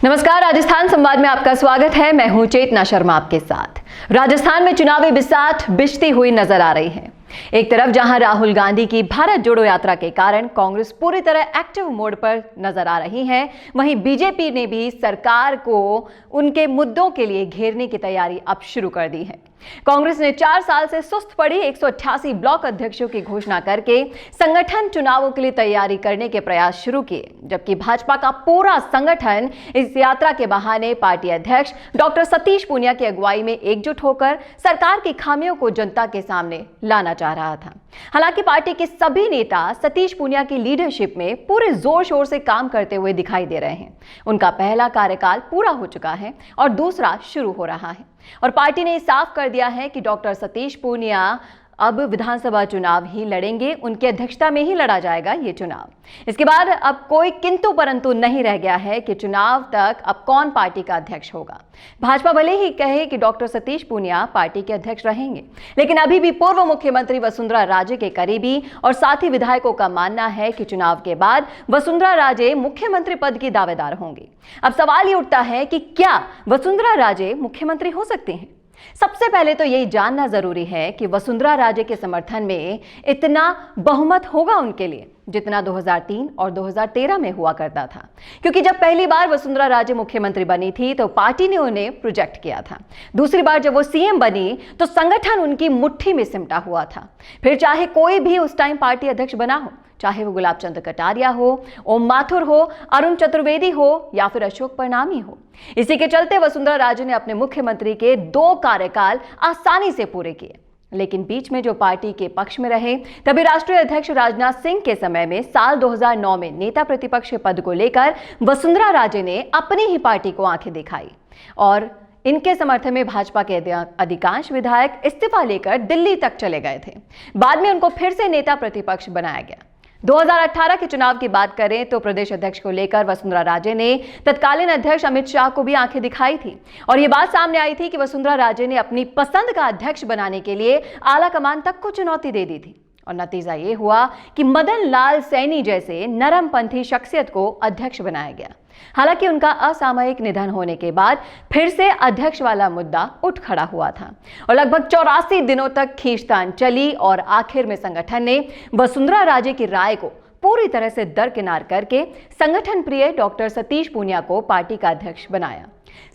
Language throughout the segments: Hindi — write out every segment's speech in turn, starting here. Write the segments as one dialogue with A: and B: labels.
A: नमस्कार, राजस्थान संवाद में आपका स्वागत है। मैं हूं चेतना शर्मा आपके साथ। राजस्थान में चुनावी बिसात बिछती हुई नजर आ रही है। एक तरफ जहां राहुल गांधी की भारत जोड़ो यात्रा के कारण कांग्रेस पूरी तरह एक्टिव मोड पर नजर आ रही है, वहीं बीजेपी ने भी सरकार को उनके मुद्दों के लिए घेरने की तैयारी अब शुरू कर दी है। कांग्रेस ने 4 साल से सुस्त पड़ी 188 ब्लॉक अध्यक्षों की घोषणा करके संगठन चुनावों के लिए तैयारी करने के प्रयास शुरू किए, जबकि भाजपा का पूरा संगठन इस यात्रा के बहाने पार्टी अध्यक्ष डॉक्टर सतीश पूनिया की अगुवाई में एकजुट होकर सरकार की खामियों को जनता के सामने लाना चाह रहा था। हालांकि पार्टी के सभी नेता सतीश पूनिया की लीडरशिप में पूरे जोर शोर से काम करते हुए दिखाई दे रहे हैं। उनका पहला कार्यकाल पूरा हो चुका है और दूसरा शुरू हो रहा है, और पार्टी ने साफ कर दिया है कि डॉक्टर सतीश पूनिया अब विधानसभा चुनाव ही लड़ेंगे, उनकी अध्यक्षता में ही लड़ा जाएगा ये चुनाव। इसके बाद अब कोई किंतु परंतु नहीं रह गया है कि चुनाव तक अब कौन पार्टी का अध्यक्ष होगा। भाजपा भले ही कहे कि डॉक्टर सतीश पूनिया पार्टी के अध्यक्ष रहेंगे, लेकिन अभी भी पूर्व मुख्यमंत्री वसुंधरा राजे के करीबी और साथी विधायकों का मानना है कि चुनाव के बाद वसुंधरा राजे मुख्यमंत्री पद की दावेदार होंगी। अब सवाल ये उठता है कि क्या वसुंधरा राजे मुख्यमंत्री हो सकती हैं? सबसे पहले तो यही जानना जरूरी है कि वसुंधरा राजे के समर्थन में इतना बहुमत होगा उनके लिए जितना 2003 और 2013 में हुआ करता था, क्योंकि जब पहली बार वसुंधरा राजे मुख्यमंत्री बनी थी तो पार्टी ने उन्हें प्रोजेक्ट किया था। दूसरी बार जब वो सीएम बनी तो संगठन उनकी मुट्ठी में सिमटा हुआ था। फिर चाहे कोई भी उस टाइम पार्टी अध्यक्ष बना हो, चाहे वो गुलाब चंद कटारिया हो, ओम माथुर हो, अरुण चतुर्वेदी हो या फिर अशोक परनामी हो। इसी के चलते वसुंधरा राजे ने अपने मुख्यमंत्री के 2 कार्यकाल आसानी से पूरे किए। लेकिन बीच में जो पार्टी के पक्ष में रहे, तभी राष्ट्रीय अध्यक्ष राजनाथ सिंह के समय में साल 2009 में नेता प्रतिपक्ष पद को लेकर वसुंधरा राजे ने अपनी ही पार्टी को आंखें दिखाई और इनके समर्थन में भाजपा के अधिकांश विधायक इस्तीफा लेकर दिल्ली तक चले गए थे। बाद में उनको फिर से नेता प्रतिपक्ष बनाया गया। 2018 के चुनाव की बात करें तो प्रदेश अध्यक्ष को लेकर वसुंधरा राजे ने तत्कालीन अध्यक्ष अमित शाह को भी आंखें दिखाई थी, और ये बात सामने आई थी कि वसुंधरा राजे ने अपनी पसंद का अध्यक्ष बनाने के लिए आला कमान तक को चुनौती दे दी थी, और नतीजा ये हुआ कि मदन लाल सैनी जैसे नरमपंथी शख्सियत को अध्यक्ष बनाया गया। हालांकि उनका असामयिक निधन होने के बाद फिर से अध्यक्ष वाला मुद्दा उठ खड़ा हुआ था और लगभग 84 दिनों तक खींचतान चली, और आखिर में संगठन ने वसुंधरा राजे की राय को पूरी तरह से दरकिनार करके संगठन प्रिय डॉक्टर सतीश पूनिया को पार्टी का अध्यक्ष बनाया।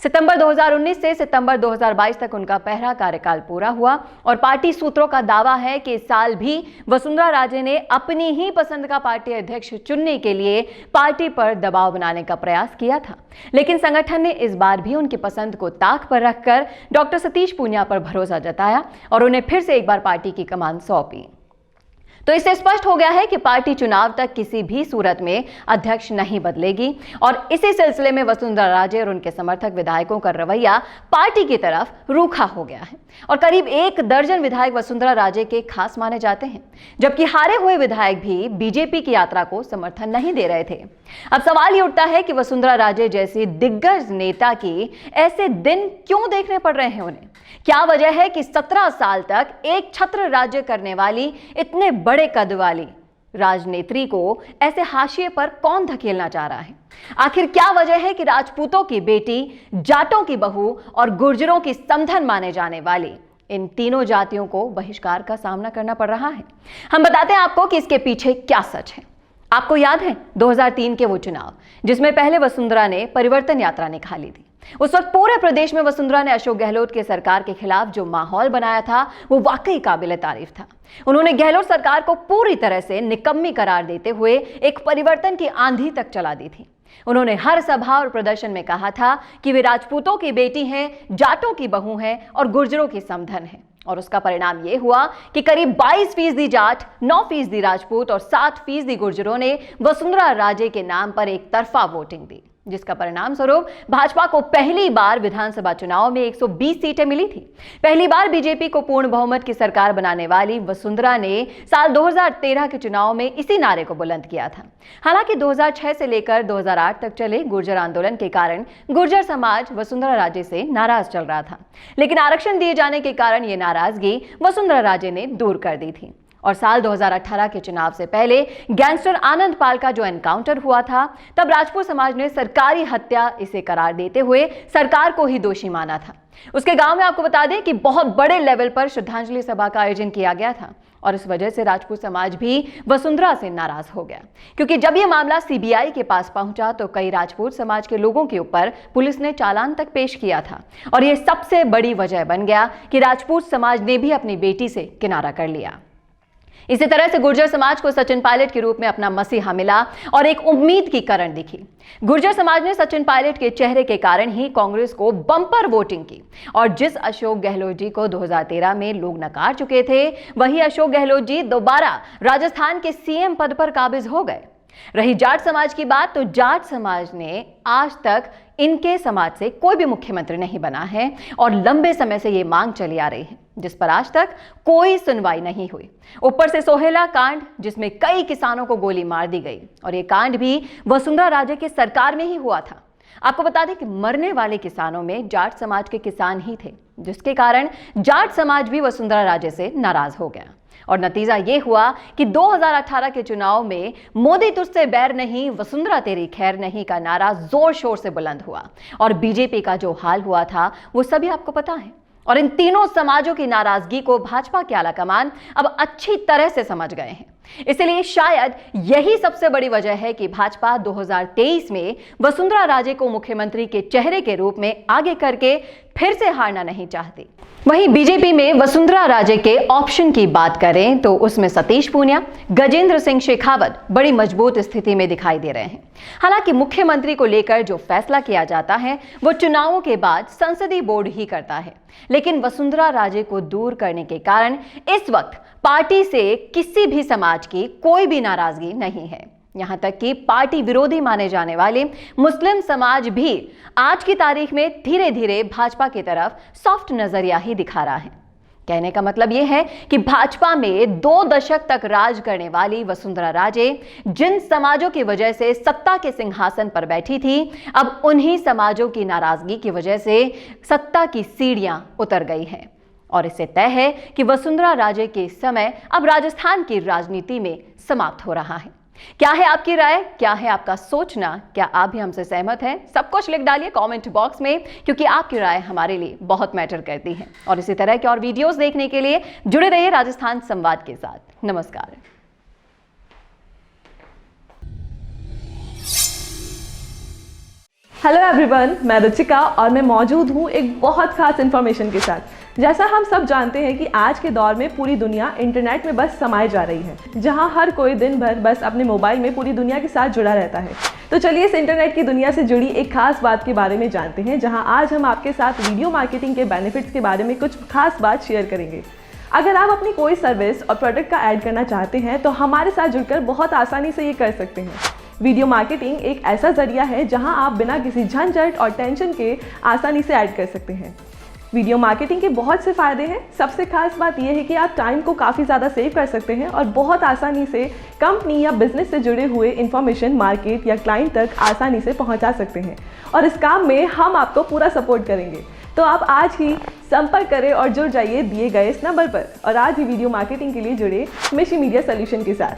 A: सितंबर 2019 से सितंबर 2022 तक उनका पहला कार्यकाल पूरा हुआ, और पार्टी सूत्रों का दावा है कि इस साल भी वसुंधरा राजे ने अपनी ही पसंद का पार्टी अध्यक्ष चुनने के लिए पार्टी पर दबाव बनाने का प्रयास किया था। लेकिन संगठन ने इस बार भी उनकी पसंद को ताक पर रखकर डॉक्टर सतीश पूनिया पर भरोसा जताया और उन्हें फिर से एक बार पार्टी की कमान सौंपी। तो इससे स्पष्ट हो गया है कि पार्टी चुनाव तक किसी भी सूरत में अध्यक्ष नहीं बदलेगी, और इसी सिलसिले में वसुंधरा राजे और उनके समर्थक विधायकों का रवैया पार्टी की तरफ रूखा हो गया है, और करीब 1 दर्जन विधायक वसुंधरा राजे के खास माने जाते हैं, जबकि हारे हुए विधायक भी बीजेपी की यात्रा को समर्थन नहीं दे रहे थे। अब सवाल ये उठता है कि वसुंधरा राजे जैसी दिग्गज नेता की ऐसे दिन क्यों देखने पड़ रहे हैं उन्हें? क्या वजह है कि 17 साल तक एक छत्र राज्य करने वाली इतने बड़े कद वाली राजनेत्री को ऐसे हाशिए पर कौन धकेलना चाह रहा है? आखिर क्या वजह है कि राजपूतों की बेटी, जाटों की बहू और गुर्जरों की समधन माने जाने वाली इन तीनों जातियों को बहिष्कार का सामना करना पड़ रहा है? हम बताते हैं आपको कि इसके पीछे क्या सच है। आपको याद है 2003 के वो चुनाव जिसमें पहले वसुंधरा ने परिवर्तन यात्रा निकाली थी। उस वक्त पूरे प्रदेश में वसुंधरा ने अशोक गहलोत के सरकार के खिलाफ जो माहौल बनाया था वो वाकई काबिले तारीफ था। उन्होंने गहलोत सरकार को पूरी तरह से निकम्मी करार देते हुए एक परिवर्तन की आंधी तक चला दी थी। उन्होंने हर सभा और प्रदर्शन में कहा था कि वे राजपूतों की बेटी हैं, जाटों की बहू हैं और गुर्जरों की समधन हैं, और उसका परिणाम यह हुआ कि करीब 22% जाट, 9% राजपूत और 7% गुर्जरों ने वसुंधरा राजे के नाम पर एक तरफा वोटिंग दी, जिसका परिणाम स्वरूप भाजपा को पहली बार विधानसभा चुनाव में 120 सीटें मिली थी। पहली बार बीजेपी को पूर्ण बहुमत की सरकार बनाने वाली वसुंधरा ने साल 2013 के चुनाव में इसी नारे को बुलंद किया था। हालांकि 2006 से लेकर 2008 तक चले गुर्जर आंदोलन के कारण गुर्जर समाज वसुंधरा राजे से नाराज चल रहा था, लेकिन आरक्षण दिए जाने के कारण यह नाराजगी वसुंधरा राजे ने दूर कर दी थी। और साल 2018 के चुनाव से पहले गैंगस्टर आनंद पाल का जो एनकाउंटर हुआ था, तब राजपूत समाज ने सरकारी हत्या इसे करार देते हुए सरकार को ही दोषी माना था। उसके गांव में आपको बता दें कि बहुत बड़े लेवल पर श्रद्धांजलि सभा का आयोजन किया गया था और इस वजह से राजपूत समाज भी वसुंधरा से नाराज हो गया, क्योंकि जब यह मामला सीबीआई के पास पहुंचा तो कई राजपूत समाज के लोगों के ऊपर पुलिस ने चालान तक पेश किया था और यह सबसे बड़ी वजह बन गया कि राजपूत समाज ने भी अपनी बेटी से किनारा कर लिया। इसी तरह से गुर्जर समाज को सचिन पायलट के रूप में अपना मसीहा मिला और एक उम्मीद की किरण दिखी। गुर्जर समाज ने सचिन पायलट के चेहरे के कारण ही कांग्रेस को बम्पर वोटिंग की और जिस अशोक गहलोत जी को 2013 में लोग नकार चुके थे, वही अशोक गहलोत जी दोबारा राजस्थान के सीएम पद पर काबिज हो गए। रही जाट समाज की बात, तो जाट समाज ने आज तक इनके समाज से कोई भी मुख्यमंत्री नहीं बना है और लंबे समय से ये मांग चली आ रही है, जिस पर आज तक कोई सुनवाई नहीं हुई। ऊपर से सोहेला कांड, जिसमें कई किसानों को गोली मार दी गई और ये कांड भी वसुंधरा राजे की सरकार में ही हुआ था। आपको बता दें कि मरने वाले किसानों में जाट समाज के किसान ही थे, जिसके कारण जाट समाज भी वसुंधरा राजे से नाराज हो गया और नतीजा ये हुआ कि 2018 के चुनाव में मोदी तुझसे बैर नहीं, वसुंधरा तेरी खैर नहीं का नारा जोर शोर से बुलंद हुआ और बीजेपी का जो हाल हुआ था वो सभी आपको पता है। और इन तीनों समाजों की नाराजगी को भाजपा के आलाकमान अब अच्छी तरह से समझ गए हैं। इसलिए शायद यही सबसे बड़ी वजह है कि भाजपा 2023 में वसुंधरा राजे को मुख्यमंत्री के चेहरे के रूप में आगे करके फिर से हारना नहीं चाहती। वहीं बीजेपी में वसुंधरा राजे के ऑप्शन की बात करें तो उसमें सतीश पूनिया, गजेंद्र सिंह शेखावत बड़ी मजबूत स्थिति में दिखाई दे रहे हैं। हालांकि मुख्यमंत्री को लेकर जो फैसला किया जाता है वो चुनावों के बाद संसदीय बोर्ड ही करता है, लेकिन वसुंधरा राजे को दूर करने के कारण इस वक्त पार्टी से किसी भी समाज की कोई भी नाराजगी नहीं है। यहां तक कि पार्टी विरोधी माने जाने वाले मुस्लिम समाज भी आज की तारीख में धीरे धीरे भाजपा की तरफ सॉफ्ट नजरिया ही दिखा रहा है। कहने का मतलब यह है कि भाजपा में 2 दशक तक राज करने वाली वसुंधरा राजे जिन समाजों की वजह से सत्ता के सिंहासन पर बैठी थी, अब उन्हीं समाजों की नाराजगी की वजह से सत्ता की सीढ़ियां उतर गई हैं और इससे तय है कि वसुंधरा राजे के समय अब राजस्थान की राजनीति में समाप्त हो रहा है। क्या है आपकी राय, क्या है आपका सोचना, क्या आप भी हमसे सहमत हैं? सब कुछ लिख डालिए कमेंट बॉक्स में, क्योंकि आपकी राय हमारे लिए बहुत मैटर करती है। और इसी तरह के और वीडियोस देखने के लिए जुड़े रहिए राजस्थान संवाद के साथ। नमस्कार।
B: हेलो एवरीवन, मैं रुचिका और मैं मौजूद हूँ एक बहुत खास इन्फॉर्मेशन के साथ। जैसा हम सब जानते हैं कि आज के दौर में पूरी दुनिया इंटरनेट में बस समाये जा रही है, जहां हर कोई दिन भर बस अपने मोबाइल में पूरी दुनिया के साथ जुड़ा रहता है। तो चलिए इस इंटरनेट की दुनिया से जुड़ी एक खास बात के बारे में जानते हैं, जहां आज हम आपके साथ वीडियो मार्केटिंग के बेनिफिट्स के बारे में कुछ खास बात शेयर करेंगे। अगर आप अपनी कोई सर्विस और प्रोडक्ट का ऐड करना चाहते हैं तो हमारे साथ जुड़कर बहुत आसानी से ये कर सकते हैं। वीडियो मार्केटिंग एक ऐसा जरिया है जहां आप बिना किसी झंझट और टेंशन के आसानी से ऐड कर सकते हैं। वीडियो मार्केटिंग के बहुत से फ़ायदे हैं। सबसे खास बात यह है कि आप टाइम को काफ़ी ज़्यादा सेव कर सकते हैं और बहुत आसानी से कंपनी या बिजनेस से जुड़े हुए इन्फॉर्मेशन मार्केट या क्लाइंट तक आसानी से पहुंचा सकते हैं और इस काम में हम आपको पूरा सपोर्ट करेंगे। तो आप आज ही संपर्क करें और जुड़ जाइए दिए गए इस नंबर पर और आज ही वीडियो मार्केटिंग के लिए जुड़े मिशी मीडिया सोल्यूशन के साथ।